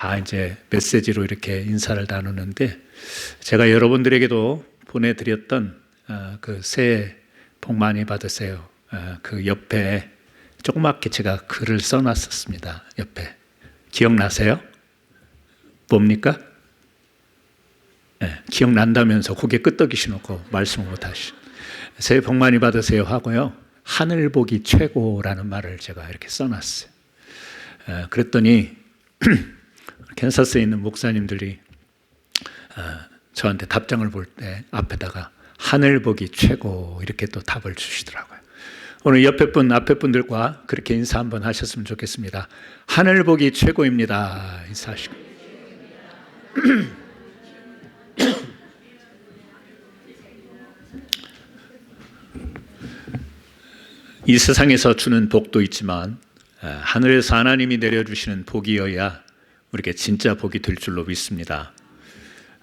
다 이제 메시지로 이렇게 인사를 나누는데, 제가 여러분들에게도 보내드렸던 그 새해 복 많이 받으세요. 그 옆에 조그맣게 제가 글을 써놨었습니다. 옆에 기억나세요? 뭡니까? 기억난다면서 고개 끄덕이시놓고 말씀을 못하시. 새해 복 많이 받으세요 하고요, 하늘 복이 최고라는 말을 제가 이렇게 써놨어요. 그랬더니 캔사스에 있는 목사님들이 저한테 답장을 볼 때 앞에다가 하늘 복이 최고 이렇게 또 답을 주시더라고요. 오늘 옆에 분, 앞에 분들과 그렇게 인사 한번 하셨으면 좋겠습니다. 하늘 복이 최고입니다. 인사하시고. 이 세상에서 주는 복도 있지만 하늘에서 하나님이 내려주시는 복이어야 우리에게 진짜 복이 될 줄로 믿습니다.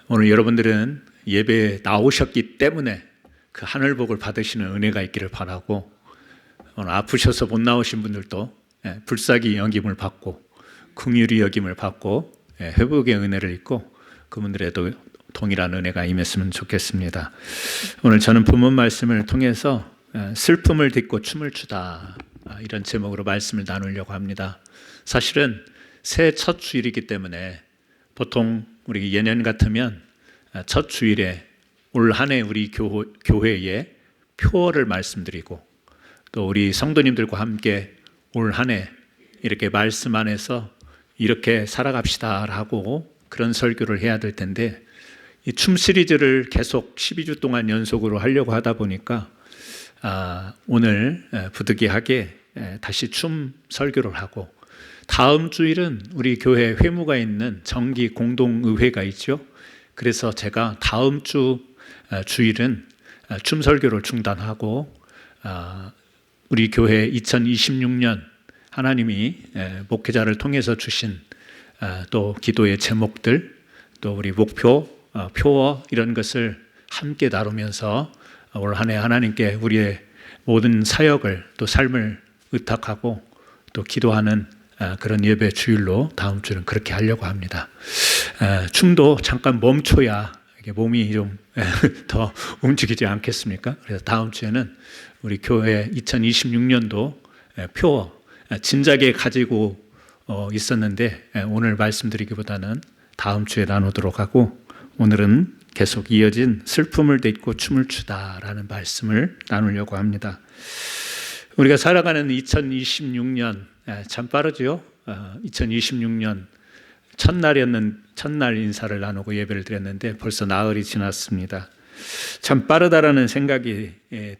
오늘 여러분들은 예배에 나오셨기 때문에 그 하늘 복을 받으시는 은혜가 있기를 바라고, 오늘 아프셔서 못 나오신 분들도 불쌍히 여김을 받고 긍휼히 여김을 받고 회복의 은혜를 입고 그분들에도 동일한 은혜가 임했으면 좋겠습니다. 오늘 저는 본문 말씀을 통해서 슬픔을 딛고 춤을 추다, 이런 제목으로 말씀을 나누려고 합니다. 사실은 새해 첫 주일이기 때문에 보통 우리 예년 같으면 첫 주일에 올 한 해 우리 교회에 표어를 말씀드리고, 또 우리 성도님들과 함께 올 한 해 이렇게 말씀 안에서 이렇게 살아갑시다라고 그런 설교를 해야 될 텐데, 이 춤 시리즈를 계속 12주 동안 연속으로 하려고 하다 보니까 오늘 부득이하게 다시 춤 설교를 하고, 다음 주일은 우리 교회 회무가 있는 정기 공동의회가 있죠. 그래서 제가 다음 주 주일은 춤 설교를 중단하고 우리 교회 2026년 하나님이 목회자를 통해서 주신 또 기도의 제목들, 또 우리 목표, 표어 이런 것을 함께 나누면서 올 한 해 하나님께 우리의 모든 사역을 또 삶을 의탁하고 또 기도하는 그런 예배 주일로 다음 주는 그렇게 하려고 합니다. 춤도 잠깐 멈춰야 몸이 좀 더 움직이지 않겠습니까? 그래서 다음 주에는 우리 교회 2026년도 표어 진작에 가지고 있었는데 오늘 말씀드리기보다는 다음 주에 나누도록 하고, 오늘은 계속 이어진 슬픔을 딛고 춤을 추다라는 말씀을 나누려고 합니다. 우리가 살아가는 2026년 참 빠르죠. 2026년 첫날 인사를 나누고 예배를 드렸는데 벌써 나흘이 지났습니다. 참 빠르다라는 생각이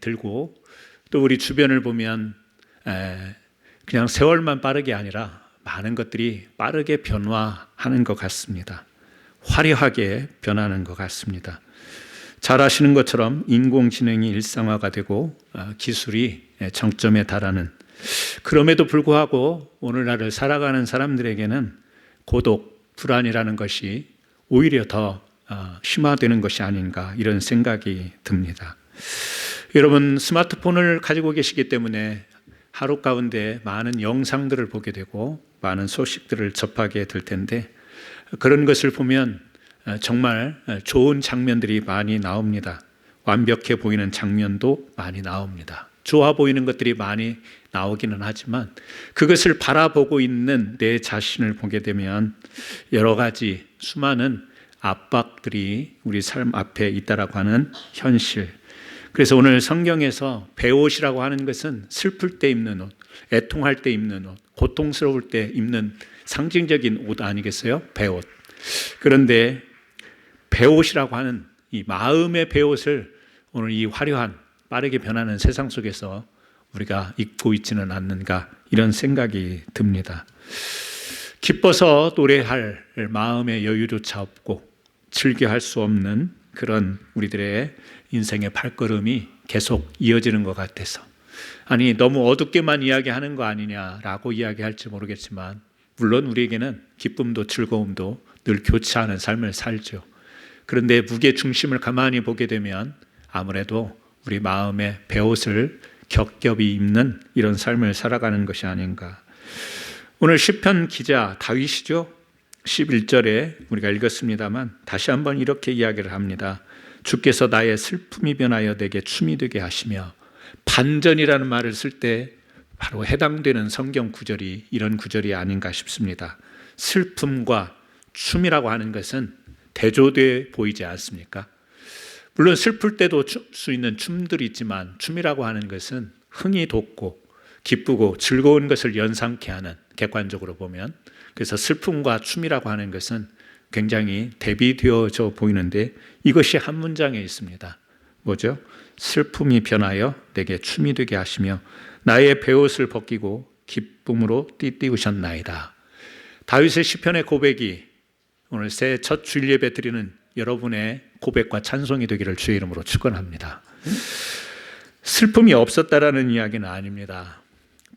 들고, 또 우리 주변을 보면 그냥 세월만 빠르게 아니라 많은 것들이 빠르게 변화하는 것 같습니다. 화려하게 변하는 것 같습니다. 잘 아시는 것처럼 인공지능이 일상화가 되고 기술이 정점에 달하는, 그럼에도 불구하고 오늘날을 살아가는 사람들에게는 고독, 불안이라는 것이 오히려 더 심화되는 것이 아닌가, 이런 생각이 듭니다. 여러분, 스마트폰을 가지고 계시기 때문에 하루 가운데 많은 영상들을 보게 되고 많은 소식들을 접하게 될 텐데, 그런 것을 보면 정말 좋은 장면들이 많이 나옵니다. 완벽해 보이는 장면도 많이 나옵니다. 좋아 보이는 것들이 많이 나오기는 하지만 그것을 바라보고 있는 내 자신을 보게 되면 여러 가지 수많은 압박들이 우리 삶 앞에 있다라고 하는 현실. 그래서 오늘 성경에서 베옷이라고 하는 것은 슬플 때 입는 옷, 애통할 때 입는 옷, 고통스러울 때 입는 상징적인 옷 아니겠어요? 베옷. 그런데 베옷이라고 하는 이 마음의 베옷을 오늘 이 화려한 빠르게 변하는 세상 속에서 우리가 입고 있지는 않는가, 이런 생각이 듭니다. 기뻐서 노래할 마음의 여유조차 없고 즐겨할 수 없는 그런 우리들의 인생의 발걸음이 계속 이어지는 것 같아서, 아니 너무 어둡게만 이야기하는 거 아니냐라고 이야기할지 모르겠지만, 물론 우리에게는 기쁨도 즐거움도 늘 교차하는 삶을 살죠. 그런데 무게 중심을 가만히 보게 되면 아무래도 우리 마음의 베옷을 겹겹이 입는 이런 삶을 살아가는 것이 아닌가. 오늘 시편 기자 다윗이죠. 11절에 우리가 읽었습니다만 다시 한번 이렇게 이야기를 합니다. 주께서 나의 슬픔이 변하여 내게 춤이 되게 하시며, 반전이라는 말을 쓸 때 바로 해당되는 성경 구절이 이런 구절이 아닌가 싶습니다. 슬픔과 춤이라고 하는 것은 대조돼 보이지 않습니까? 물론 슬플 때도 출 수 있는 춤들이 있지만, 춤이라고 하는 것은 흥이 돋고 기쁘고 즐거운 것을 연상케 하는, 객관적으로 보면, 그래서 슬픔과 춤이라고 하는 것은 굉장히 대비되어져 보이는데, 이것이 한 문장에 있습니다. 뭐죠? 슬픔이 변하여 내게 춤이 되게 하시며 나의 베옷을 벗기고 기쁨으로 띠띠우셨나이다. 다윗의 시편의 고백이 오늘 새 첫 주일 예배 드리는 여러분의 고백과 찬송이 되기를 주의 이름으로 축원합니다. 슬픔이 없었다라는 이야기는 아닙니다.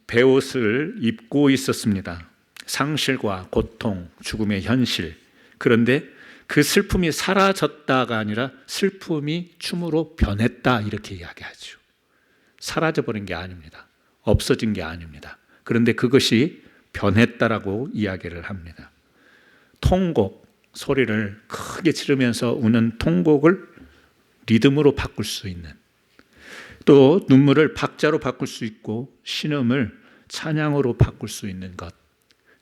베옷을 입고 있었습니다. 상실과 고통, 죽음의 현실. 그런데 그 슬픔이 사라졌다가 아니라 슬픔이 춤으로 변했다, 이렇게 이야기하죠. 사라져버린 게 아닙니다. 없어진 게 아닙니다. 그런데 그것이 변했다라고 이야기를 합니다. 통곡, 소리를 크게 지르면서 우는 통곡을 리듬으로 바꿀 수 있는, 또 눈물을 박자로 바꿀 수 있고 신음을 찬양으로 바꿀 수 있는 것,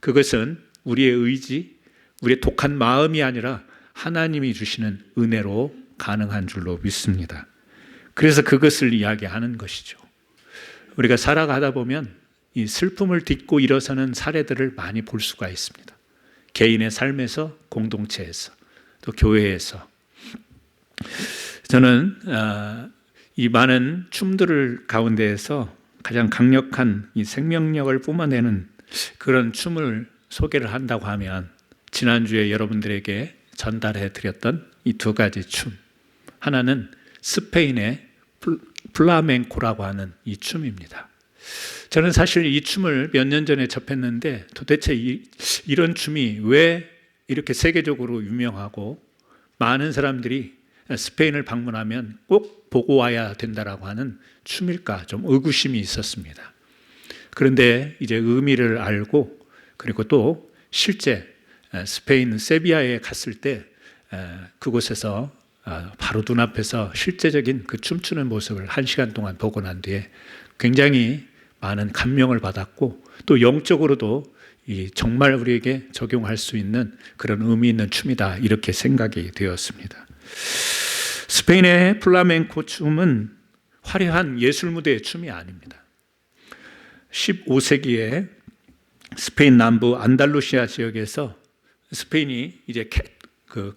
그것은 우리의 의지, 우리의 독한 마음이 아니라 하나님이 주시는 은혜로 가능한 줄로 믿습니다. 그래서 그것을 이야기하는 것이죠. 우리가 살아가다 보면 이 슬픔을 딛고 일어서는 사례들을 많이 볼 수가 있습니다. 개인의 삶에서, 공동체에서, 또 교회에서. 저는 이 많은 춤들을 가운데에서 가장 강력한 이 생명력을 뿜어내는 그런 춤을 소개를 한다고 하면, 지난주에 여러분들에게 전달해 드렸던 이 두 가지 춤, 하나는 스페인의 플라멩코라고 하는 이 춤입니다. 저는 사실 이 춤을 몇 년 전에 접했는데, 도대체 이런 춤이 왜 이렇게 세계적으로 유명하고 많은 사람들이 스페인을 방문하면 꼭 보고 와야 된다라고 하는 춤일까, 좀 의구심이 있었습니다. 그런데 이제 의미를 알고, 그리고 또 실제 스페인 세비야에 갔을 때 그곳에서 바로 눈앞에서 실제적인 그 춤추는 모습을 1시간 동안 보고 난 뒤에 굉장히 많은 감명을 받았고, 또 영적으로도 정말 우리에게 적용할 수 있는 그런 의미 있는 춤이다, 이렇게 생각이 되었습니다. 스페인의 플라멩코 춤은 화려한 예술 무대의 춤이 아닙니다. 15세기에 스페인 남부 안달루시아 지역에서 스페인이 이제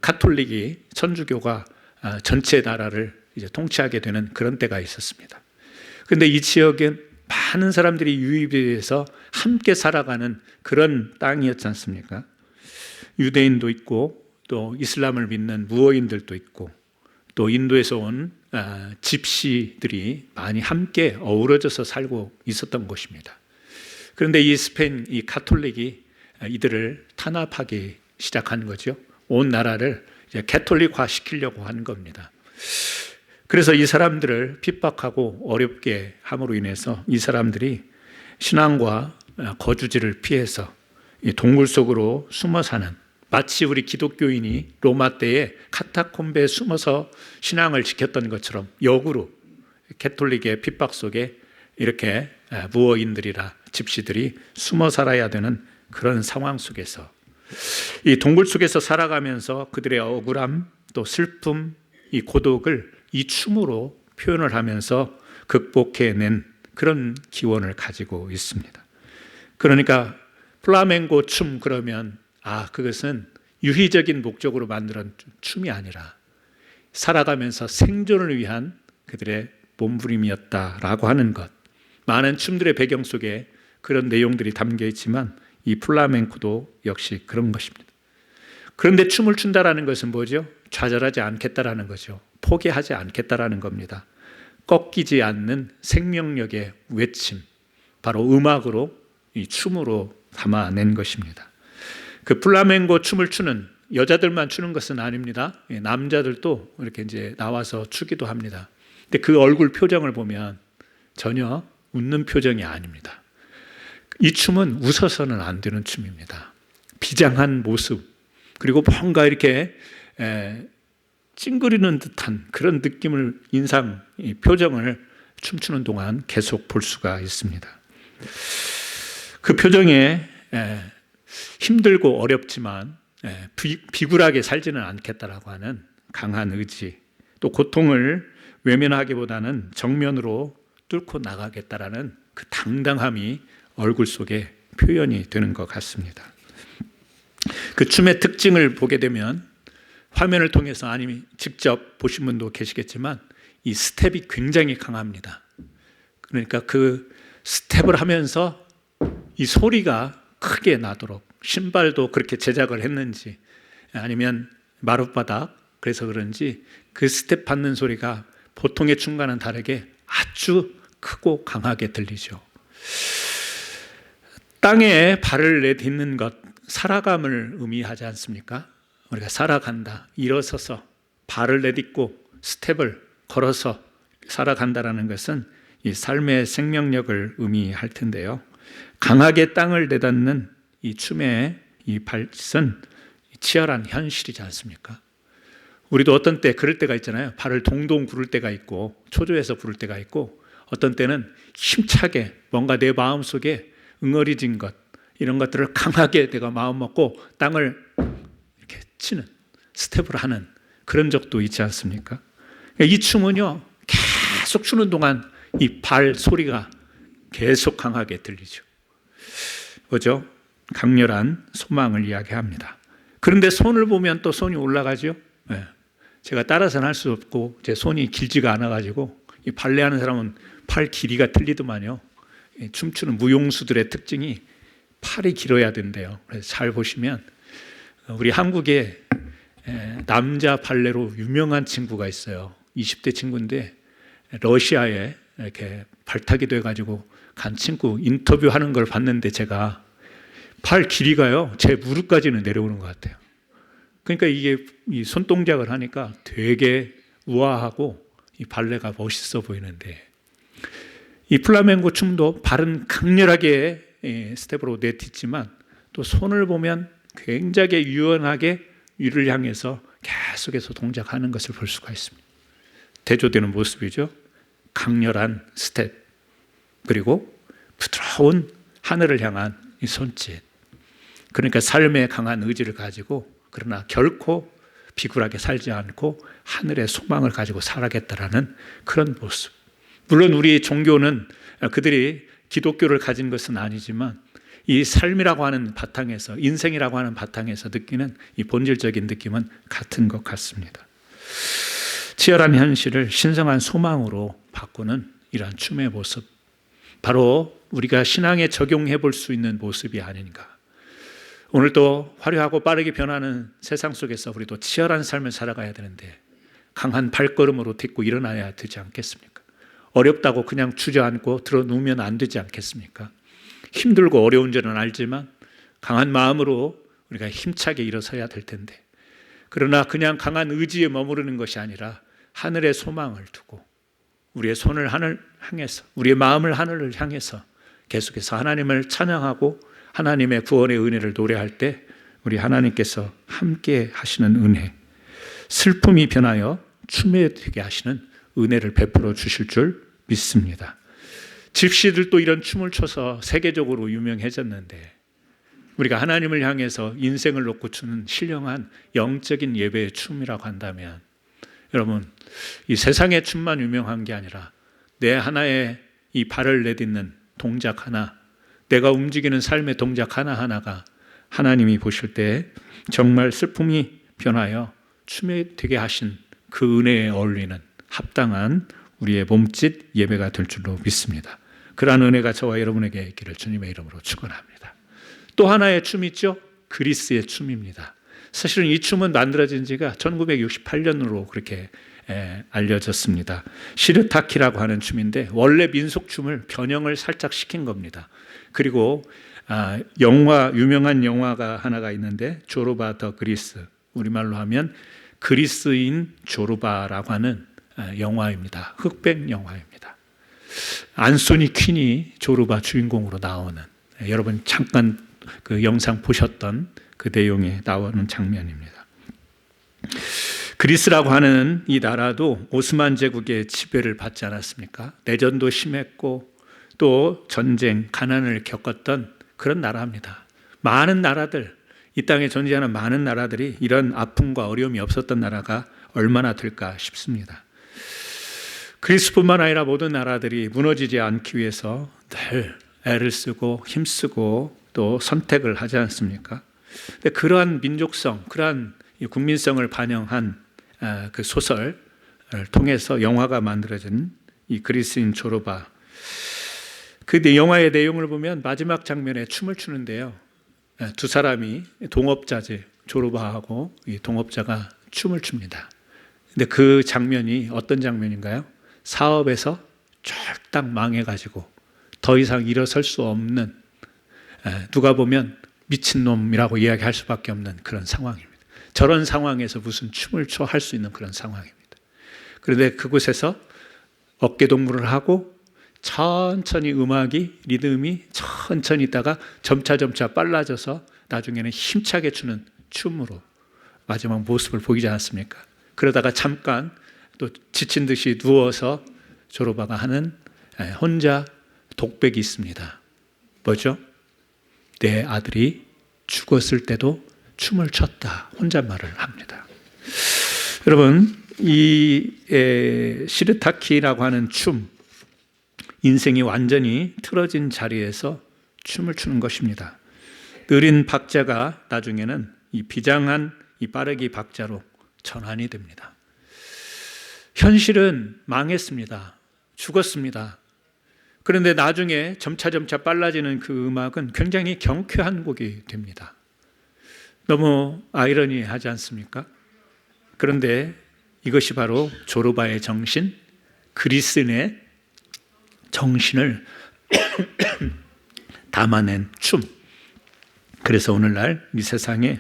카톨릭이, 천주교가 전체 나라를 이제 통치하게 되는 그런 때가 있었습니다. 그런데 이 지역에 많은 사람들이 유입돼서 함께 살아가는 그런 땅이었지 않습니까? 유대인도 있고, 또 이슬람을 믿는 무어인들도 있고, 또 인도에서 온 집시들이 많이 함께 어우러져서 살고 있었던 곳입니다. 그런데 이 스페인, 이 카톨릭이 이들을 탄압하기 시작한 거죠. 온 나라를 이제 캐톨릭화 시키려고 하는 겁니다. 그래서 이 사람들을 핍박하고 어렵게 함으로 인해서 이 사람들이 신앙과 거주지를 피해서 동굴 속으로 숨어 사는, 마치 우리 기독교인이 로마 때에 카타콤베에 숨어서 신앙을 지켰던 것처럼 역으로 캐톨릭의 핍박 속에 이렇게 무어인들이라 집시들이 숨어 살아야 되는 그런 상황 속에서, 이 동굴 속에서 살아가면서 그들의 억울함, 또 슬픔, 이 고독을 이 춤으로 표현을 하면서 극복해낸 그런 기원을 가지고 있습니다. 그러니까 플라멩코 춤 그러면 그것은 유희적인 목적으로 만든 춤이 아니라 살아가면서 생존을 위한 그들의 몸부림이었다라고 하는 것. 많은 춤들의 배경 속에 그런 내용들이 담겨 있지만 이 플라멩코도 역시 그런 것입니다. 그런데 춤을 춘다라는 것은 뭐죠? 좌절하지 않겠다라는 거죠. 포기하지 않겠다라는 겁니다. 꺾이지 않는 생명력의 외침, 바로 음악으로, 이 춤으로 담아낸 것입니다. 그 플라멩코 춤을 추는 여자들만 추는 것은 아닙니다. 남자들도 이렇게 이제 나와서 추기도 합니다. 근데 그 얼굴 표정을 보면 전혀 웃는 표정이 아닙니다. 이 춤은 웃어서는 안 되는 춤입니다. 비장한 모습, 그리고 뭔가 이렇게 찡그리는 듯한 그런 느낌을 이 표정을 춤추는 동안 계속 볼 수가 있습니다. 그 표정에 힘들고 어렵지만 비굴하게 살지는 않겠다라고 하는 강한 의지, 또 고통을 외면하기보다는 정면으로 뚫고 나가겠다라는 그 당당함이 얼굴 속에 표현이 되는 것 같습니다. 그 춤의 특징을 보게 되면 화면을 통해서 아니면 직접 보신 분도 계시겠지만 이 스텝이 굉장히 강합니다. 그러니까 그 스텝을 하면서 이 소리가 크게 나도록 신발도 그렇게 제작을 했는지 아니면 마룻바닥 그래서 그런지 그 스텝 받는 소리가 보통의 춤과는 다르게 아주 크고 강하게 들리죠. 땅에 발을 내딛는 것, 살아감을 의미하지 않습니까? 우리가 살아간다, 일어서서 발을 내딛고 스텝을 걸어서 살아간다라는 것은 이 삶의 생명력을 의미할 텐데요. 강하게 땅을 내닫는 이 춤의 이 발짓은 치열한 현실이지 않습니까? 우리도 어떤 때 그럴 때가 있잖아요. 발을 동동 구를 때가 있고 초조해서 부를 때가 있고 어떤 때는 힘차게 뭔가 내 마음속에 응어리진 것 이런 것들을 강하게 내가 마음 먹고 땅을 이렇게 치는 스텝을 하는 그런 적도 있지 않습니까? 이 춤은요 계속 추는 동안 이 발 소리가 계속 강하게 들리죠. 그죠? 강렬한 소망을 이야기합니다. 그런데 손을 보면 또 손이 올라가죠. 네. 제가 따라서는 할 수 없고 제 손이 길지가 않아가지고 이 발레하는 사람은 팔 길이가 틀리더만요. 춤추는 무용수들의 특징이 팔이 길어야 된대요. 그래서 잘 보시면 우리 한국에 남자 발레로 유명한 친구가 있어요. 20대 친구인데 러시아에 이렇게 발탁이 돼가지고 간 친구 인터뷰하는 걸 봤는데 제가 팔 길이가요 제 무릎까지는 내려오는 것 같아요. 그러니까 이게 이 손동작을 하니까 되게 우아하고 이 발레가 멋있어 보이는데 이 플라멩코 춤도 발은 강렬하게 스텝으로 내딛지만 또 손을 보면 굉장히 유연하게 위를 향해서 계속해서 동작하는 것을 볼 수가 있습니다. 대조되는 모습이죠. 강렬한 스텝 그리고 부드러운 하늘을 향한 이 손짓. 그러니까 삶에 강한 의지를 가지고 그러나 결코 비굴하게 살지 않고 하늘의 소망을 가지고 살아겠다라는 그런 모습. 물론 우리 종교는 그들이 기독교를 가진 것은 아니지만 이 삶이라고 하는 바탕에서 인생이라고 하는 바탕에서 느끼는 이 본질적인 느낌은 같은 것 같습니다. 치열한 현실을 신성한 소망으로 바꾸는 이러한 춤의 모습, 바로 우리가 신앙에 적용해 볼 수 있는 모습이 아닌가. 오늘도 화려하고 빠르게 변하는 세상 속에서 우리도 치열한 삶을 살아가야 되는데 강한 발걸음으로 딛고 일어나야 되지 않겠습니까? 어렵다고 그냥 주저앉고 들어 누우면 안 되지 않겠습니까? 힘들고 어려운 줄은 알지만 강한 마음으로 우리가 힘차게 일어서야 될 텐데 그러나 그냥 강한 의지에 머무르는 것이 아니라 하늘의 소망을 두고 우리의 손을 하늘 향해서 우리의 마음을 하늘을 향해서 계속해서 하나님을 찬양하고 하나님의 구원의 은혜를 노래할 때 우리 하나님께서 함께 하시는 은혜, 슬픔이 변하여 춤에 되게 하시는 은혜를 베풀어 주실 줄 믿습니다. 집시들도 이런 춤을 춰서 세계적으로 유명해졌는데 우리가 하나님을 향해서 인생을 놓고 추는 신령한 영적인 예배의 춤이라고 한다면 여러분 이 세상의 춤만 유명한 게 아니라 내 하나의 이 발을 내딛는 동작 하나 내가 움직이는 삶의 동작 하나하나가 하나님이 보실 때 정말 슬픔이 변하여 춤에 되게 하신 그 은혜에 어울리는 합당한 우리의 몸짓 예배가 될 줄로 믿습니다. 그러한 은혜가 저와 여러분에게 있기를 주님의 이름으로 축원합니다. 또 하나의 춤이 있죠. 그리스의 춤입니다. 사실은 이 춤은 만들어진 지가 1968년으로 그렇게 알려졌습니다. 시르타키라고 하는 춤인데 원래 민속춤을 변형을 살짝 시킨 겁니다. 그리고 유명한 영화가 하나가 있는데 조르바 더 그리스, 우리말로 하면 그리스인 조르바라고 하는 영화입니다. 흑백 영화입니다. 안소니 퀸이 조르바 주인공으로 나오는 여러분 잠깐 그 영상 보셨던 그 내용이 나오는 장면입니다. 그리스라고 하는 이 나라도 오스만 제국의 지배를 받지 않았습니까? 내전도 심했고 또 전쟁, 가난을 겪었던 그런 나라입니다. 많은 나라들, 이 땅에 존재하는 많은 나라들이 이런 아픔과 어려움이 없었던 나라가 얼마나 될까 싶습니다. 그리스뿐만 아니라 모든 나라들이 무너지지 않기 위해서 늘 애를 쓰고 힘쓰고 또 선택을 하지 않습니까? 근데 그러한 민족성, 그러한 국민성을 반영한 그 소설을 통해서 영화가 만들어진 이 그리스인 조르바, 그 영화의 내용을 보면 마지막 장면에 춤을 추는데요, 두 사람이 동업자지, 조르바하고 이 동업자가 춤을 춥니다. 근데 그 장면이 어떤 장면인가요? 사업에서 쫄딱 망해가지고 더 이상 일어설 수 없는, 누가 보면 미친놈이라고 이야기할 수밖에 없는 그런 상황입니다. 저런 상황에서 무슨 춤을 춰 할 수 있는 그런 상황입니다. 그런데 그곳에서 어깨동무를 하고 천천히 리듬이 천천히 있다가 점차 빨라져서 나중에는 힘차게 추는 춤으로 마지막 모습을 보이지 않았습니까? 그러다가 잠깐 또 지친 듯이 누워서 조르바가 하는 혼자 독백이 있습니다. 뭐죠? 내 아들이 죽었을 때도 춤을 췄다. 혼잣말을 합니다. 여러분, 이 시르타키라고 하는 춤, 인생이 완전히 틀어진 자리에서 춤을 추는 것입니다. 느린 박자가 나중에는 이 비장한 이 빠르기 박자로 전환이 됩니다. 현실은 망했습니다. 죽었습니다. 그런데 나중에 점차 빨라지는 그 음악은 굉장히 경쾌한 곡이 됩니다. 너무 아이러니하지 않습니까? 그런데 이것이 바로 조르바의 정신, 그리스인의 정신을 담아낸 춤. 그래서 오늘날 이 세상에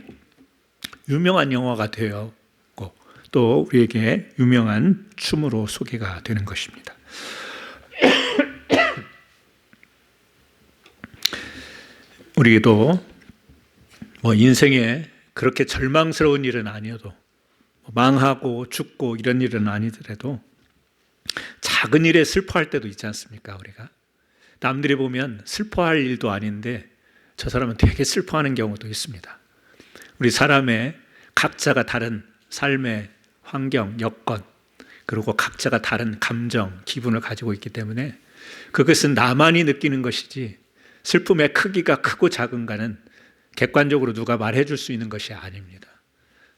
유명한 영화가 되었고 또 우리에게 유명한 춤으로 소개가 되는 것입니다. 우리도 인생에 그렇게 절망스러운 일은 아니어도 망하고 죽고 이런 일은 아니더라도 작은 일에 슬퍼할 때도 있지 않습니까? 우리가 남들이 보면 슬퍼할 일도 아닌데 저 사람은 되게 슬퍼하는 경우도 있습니다. 우리 사람의 각자가 다른 삶의 환경, 여건, 그리고 각자가 다른 감정, 기분을 가지고 있기 때문에 그것은 나만이 느끼는 것이지 슬픔의 크기가 크고 작은가는 객관적으로 누가 말해줄 수 있는 것이 아닙니다.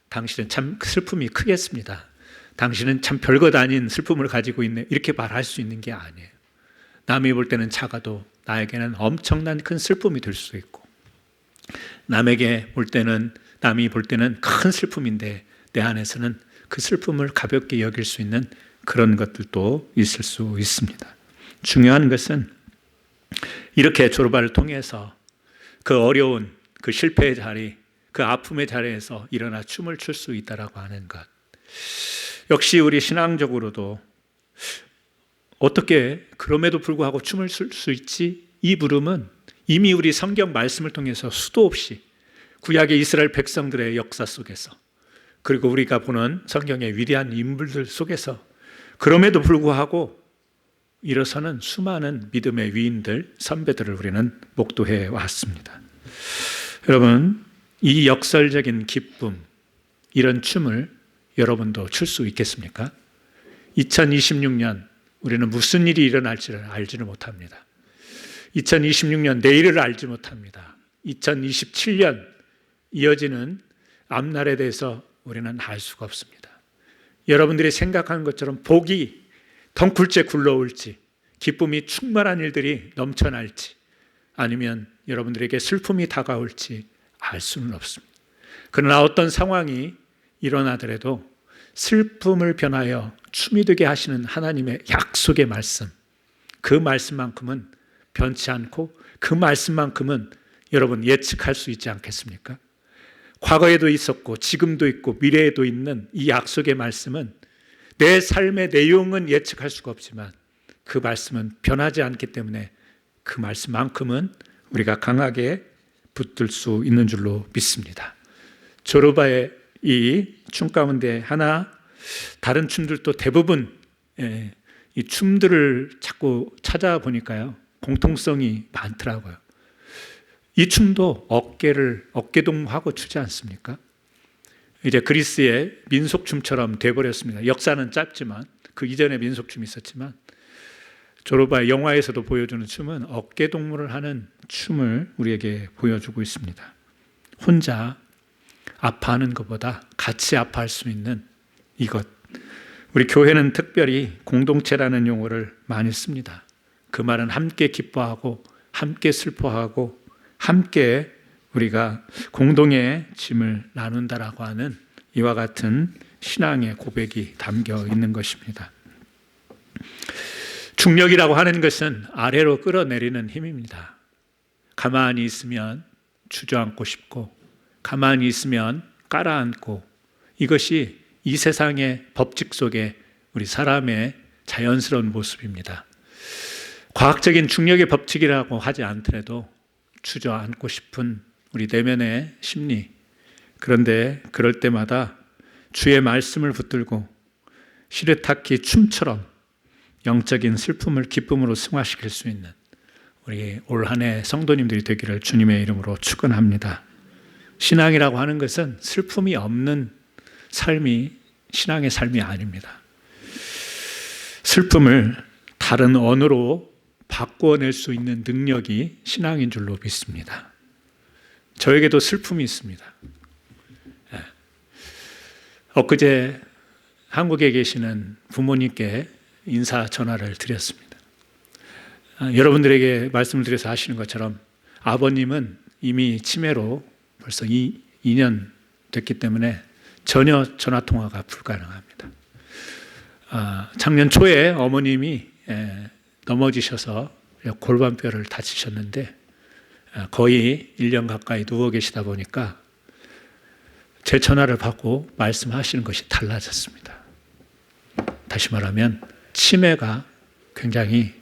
당신은 참 슬픔이 크겠습니다. 당신은 참 별것 아닌 슬픔을 가지고 있네, 이렇게 말할 수 있는 게 아니에요. 남이 볼 때는 작아도 나에게는 엄청난 큰 슬픔이 될 수 있고, 남이 볼 때는 큰 슬픔인데 내 안에서는 그 슬픔을 가볍게 여길 수 있는 그런 것들도 있을 수 있습니다. 중요한 것은 이렇게 조르바를 통해서 그 어려운 그 실패의 자리, 그 아픔의 자리에서 일어나 춤을 출 수 있다라고 하는 것. 역시 우리 신앙적으로도 어떻게 그럼에도 불구하고 춤을 출 수 있지? 이 부름은 이미 우리 성경 말씀을 통해서 수도 없이 구약의 이스라엘 백성들의 역사 속에서, 그리고 우리가 보는 성경의 위대한 인물들 속에서 그럼에도 불구하고 일어서는 수많은 믿음의 위인들, 선배들을 우리는 목도해 왔습니다. 여러분, 이 역설적인 기쁨, 이런 춤을 여러분도 출 수 있겠습니까? 2026년 우리는 무슨 일이 일어날지를 알지를 못합니다. 2026년 내일을 알지 못합니다. 2027년 이어지는 앞날에 대해서 우리는 알 수가 없습니다. 여러분들이 생각하는 것처럼 복이 덩굴째 굴러올지, 기쁨이 충만한 일들이 넘쳐날지, 아니면 여러분들에게 슬픔이 다가올지 알 수는 없습니다. 그러나 어떤 상황이 일어나더라도 슬픔을 변하여 춤이 되게 하시는 하나님의 약속의 말씀, 그 말씀만큼은 변치 않고 그 말씀만큼은 여러분 예측할 수 있지 않겠습니까? 과거에도 있었고 지금도 있고 미래에도 있는 이 약속의 말씀은 내 삶의 내용은 예측할 수가 없지만 그 말씀은 변하지 않기 때문에 그 말씀만큼은 우리가 강하게 붙들 수 있는 줄로 믿습니다. 조르바의 이 춤 가운데 하나, 다른 춤들도 대부분 이 춤들을 자꾸 찾아보니까요, 공통성이 많더라고요. 이 춤도 어깨동무하고 추지 않습니까? 이제 그리스의 민속춤처럼 돼버렸습니다. 역사는 짧지만, 그 이전에 민속춤이 있었지만, 조르바의 영화에서도 보여주는 춤은 어깨동무를 하는 춤을 우리에게 보여주고 있습니다. 혼자 아파하는 것보다 같이 아파할 수 있는 이것. 우리 교회는 특별히 공동체라는 용어를 많이 씁니다. 그 말은 함께 기뻐하고 함께 슬퍼하고 함께 우리가 공동의 짐을 나눈다라고 하는 이와 같은 신앙의 고백이 담겨 있는 것입니다. 중력이라고 하는 것은 아래로 끌어내리는 힘입니다. 가만히 있으면 주저앉고 싶고, 가만히 있으면 깔아앉고, 이것이 이 세상의 법칙 속에 우리 사람의 자연스러운 모습입니다. 과학적인 중력의 법칙이라고 하지 않더라도 주저앉고 싶은 우리 내면의 심리, 그런데 그럴 때마다 주의 말씀을 붙들고 시르타키 춤처럼 영적인 슬픔을 기쁨으로 승화시킬 수 있는 우리 올 한 해 성도님들이 되기를 주님의 이름으로 축원합니다. 신앙이라고 하는 것은 슬픔이 없는 삶이 신앙의 삶이 아닙니다. 슬픔을 다른 언어로 바꿔낼 수 있는 능력이 신앙인 줄로 믿습니다. 저에게도 슬픔이 있습니다. 엊그제 한국에 계시는 부모님께 인사 전화를 드렸습니다. 여러분들에게 말씀을 드려서 아시는 것처럼 아버님은 이미 치매로 벌써 2년 됐기 때문에 전혀 전화통화가 불가능합니다. 작년 초에 어머님이 넘어지셔서 골반뼈를 다치셨는데 거의 1년 가까이 누워 계시다 보니까 제 전화를 받고 말씀하시는 것이 달라졌습니다. 다시 말하면 치매가 굉장히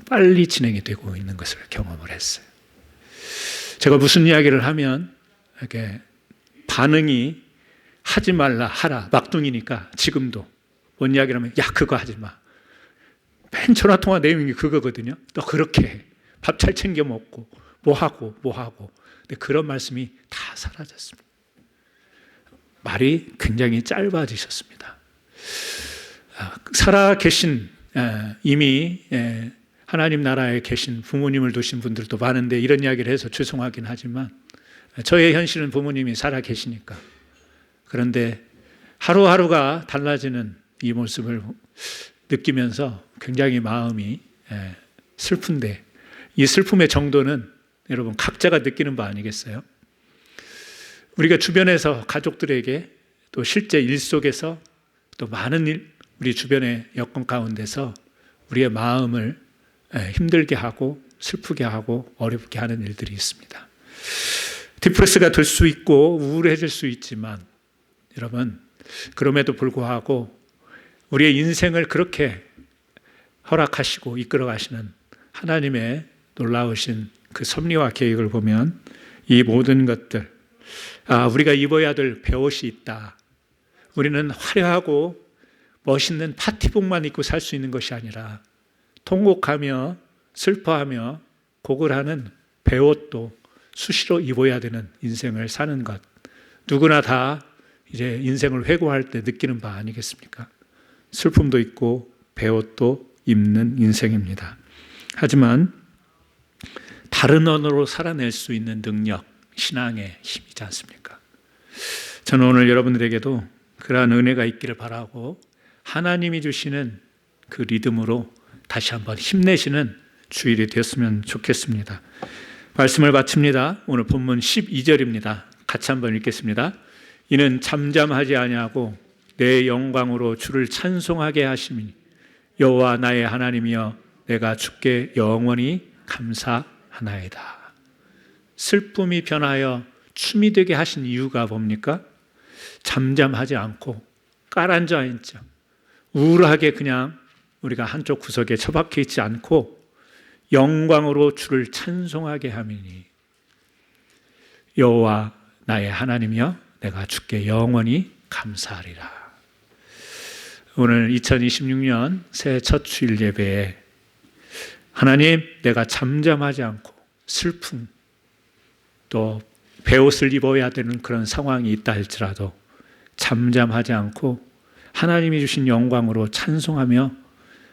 빨리 진행이 되고 있는 것을 경험을 했어요. 제가 무슨 이야기를 하면 이렇게 반응이 하지 말라 하라 막둥이니까 지금도 뭔 이야기를 하면 야 그거 하지 마. 맨 전화통화 내용이 그거거든요. 너 그렇게 해. 밥 잘 챙겨 먹고 뭐 하고. 근데 그런 말씀이 다 사라졌습니다. 말이 굉장히 짧아지셨습니다. 살아계신 이미 하나님 나라에 계신 부모님을 두신 분들도 많은데 이런 이야기를 해서 죄송하긴 하지만 저의 현실은 부모님이 살아계시니까. 그런데 하루하루가 달라지는 이 모습을 느끼면서 굉장히 마음이 슬픈데 이 슬픔의 정도는 여러분 각자가 느끼는 바 아니겠어요? 우리가 주변에서 가족들에게 또 실제 일 속에서 또 많은 일, 우리 주변의 여건 가운데서 우리의 마음을 힘들게 하고 슬프게 하고 어렵게 하는 일들이 있습니다. 디프레스가 될 수 있고 우울해질 수 있지만 여러분 그럼에도 불구하고 우리의 인생을 그렇게 허락하시고 이끌어 가시는 하나님의 놀라우신 그 섭리와 계획을 보면 이 모든 것들 우리가 입어야 될 베옷이 있다. 우리는 화려하고 멋있는 파티복만 입고 살 수 있는 것이 아니라 통곡하며 슬퍼하며 곡을 하는 베옷도 수시로 입어야 되는 인생을 사는 것. 누구나 다 이제 인생을 회고할 때 느끼는 바 아니겠습니까? 슬픔도 있고 베옷도 입는 인생입니다. 하지만 다른 언어로 살아낼 수 있는 능력, 신앙의 힘이지 않습니까? 저는 오늘 여러분들에게도 그러한 은혜가 있기를 바라고 하나님이 주시는 그 리듬으로 다시 한번 힘내시는 주일이 되었으면 좋겠습니다. 말씀을 마칩니다. 오늘 본문 12절입니다. 같이 한번 읽겠습니다. 이는 잠잠하지 아니하고 내 영광으로 주를 찬송하게 하심이니 여호와 나의 하나님이여 내가 주께 영원히 감사하나이다. 슬픔이 변하여 춤이 되게 하신 이유가 뭡니까? 잠잠하지 않고 깔아앉아 있죠. 우울하게 그냥 우리가 한쪽 구석에 처박혀 있지 않고 영광으로 주를 찬송하게 함이니 여호와 나의 하나님이여 내가 주께 영원히 감사하리라. 오늘 2026년 새해 첫 주일 예배에 하나님, 내가 잠잠하지 않고 슬픔, 또 베옷을 입어야 되는 그런 상황이 있다 할지라도 잠잠하지 않고 하나님이 주신 영광으로 찬송하며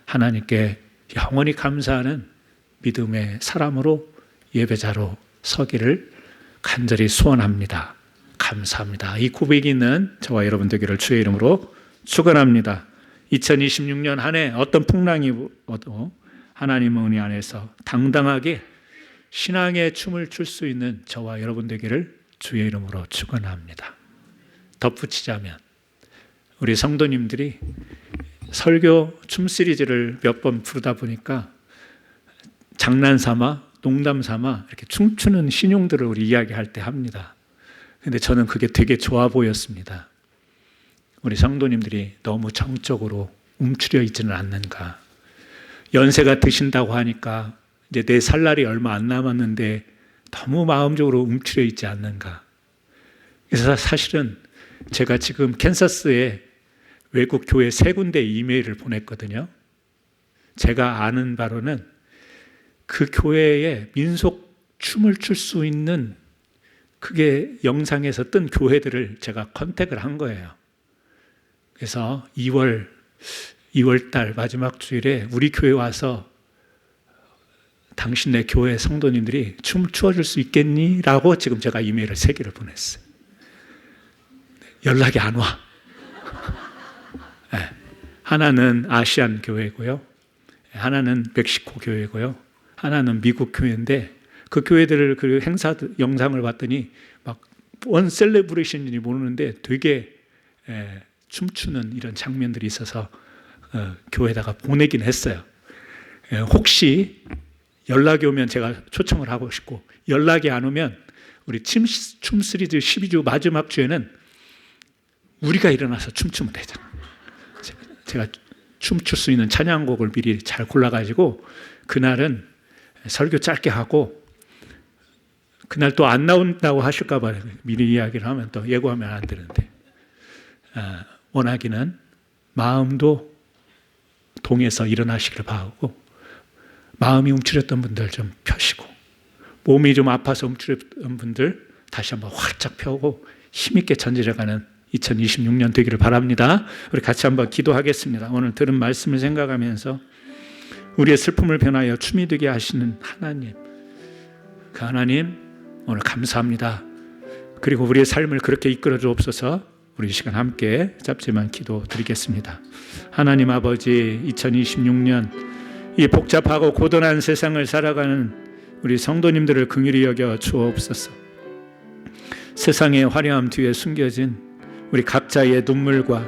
하나님께 영원히 감사하는 믿음의 사람으로 예배자로 서기를 간절히 소원합니다. 감사합니다. 이 고백이 있는 저와 여러분 되기를 주의 이름으로 축원합니다. 2026년 한 해 어떤 풍랑이 오도 하나님의 은혜 안에서 당당하게 신앙의 춤을 출 수 있는 저와 여러분 되기를 주의 이름으로 축원합니다. 덧붙이자면 우리 성도님들이 설교 춤 시리즈를 몇 번 부르다 보니까 장난삼아 농담삼아 이렇게 춤추는 신용들을 우리 이야기할 때 합니다. 근데 저는 그게 되게 좋아 보였습니다. 우리 성도님들이 너무 정적으로 움츠려 있지는 않는가. 연세가 드신다고 하니까 이제 내 살 날이 얼마 안 남았는데 너무 마음적으로 움츠려 있지 않는가. 그래서 사실은 제가 지금 캔사스에 외국 교회 3군데 이메일을 보냈거든요. 제가 아는 바로는 그 교회에 민속 춤을 출 수 있는 그게 영상에서 뜬 교회들을 제가 컨택을 한 거예요. 그래서 2월 달 마지막 주일에 우리 교회 와서 당신네 교회 성도님들이 춤 추어줄 수 있겠니? 라고 지금 제가 이메일을 3개를 보냈어요. 연락이 안 와. 네. 하나는 아시안 교회고요. 하나는 멕시코 교회고요. 하나는 미국 교회인데 그 교회들을 그 행사 영상을 봤더니 막 원 셀레브레이션인지 모르는데 되게 춤추는 이런 장면들이 있어서 교회에다가 보내긴 했어요. 혹시 연락이 오면 제가 초청을 하고 싶고 연락이 안 오면 우리 춤 시리즈 12주 마지막 주에는 우리가 일어나서 춤추면 되잖아요. 제가 춤출 수 있는 찬양곡을 미리 잘 골라가지고 그날은 설교 짧게 하고 그날 또 안 나온다고 하실까 봐 미리 이야기를 하면 또 예고하면 안 되는데 원하기는 마음도 동해서 일어나시기를 바라고 마음이 움츠렸던 분들 좀 펴시고 몸이 좀 아파서 움츠렸던 분들 다시 한번 활짝 펴고 힘있게 전진해가는 2026년 되기를 바랍니다. 우리 같이 한번 기도하겠습니다. 오늘 들은 말씀을 생각하면서 우리의 슬픔을 변하여 춤이 되게 하시는 하나님, 그 하나님 오늘 감사합니다. 그리고 우리의 삶을 그렇게 이끌어 주옵소서. 우리 이 시간 함께 짧지만 기도 드리겠습니다. 하나님 아버지, 2026년 이 복잡하고 고단한 세상을 살아가는 우리 성도님들을 긍휼히 여겨 주옵소서. 세상의 화려함 뒤에 숨겨진 우리 각자의 눈물과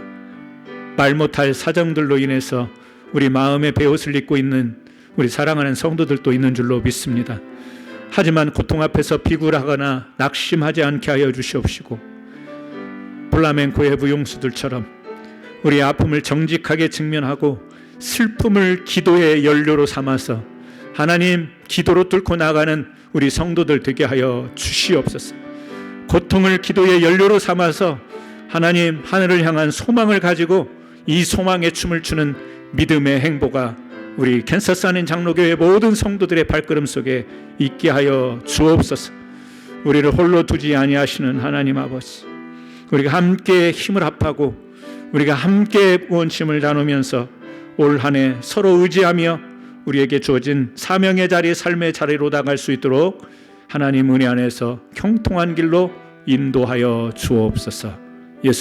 말 못할 사정들로 인해서 우리 마음의 베옷을 입고 있는 우리 사랑하는 성도들도 있는 줄로 믿습니다. 하지만 고통 앞에서 비굴하거나 낙심하지 않게 하여 주시옵시고 플라멩코의 무용수들처럼 우리 아픔을 정직하게 직면하고 슬픔을 기도의 연료로 삼아서 하나님 기도로 뚫고 나가는 우리 성도들 되게 하여 주시옵소서. 고통을 기도의 연료로 삼아서 하나님 하늘을 향한 소망을 가지고 이 소망의 춤을 추는 믿음의 행보가 우리 캔사스 안인 장로교회 모든 성도들의 발걸음 속에 있게 하여 주옵소서. 우리를 홀로 두지 아니하시는 하나님 아버지, 우리가 함께 힘을 합하고 우리가 함께 원심을 나누면서 올 한 해 서로 의지하며 우리에게 주어진 사명의 자리, 삶의 자리로 나갈 수 있도록 하나님 은혜 안에서 형통한 길로 인도하여 주옵소서. 예수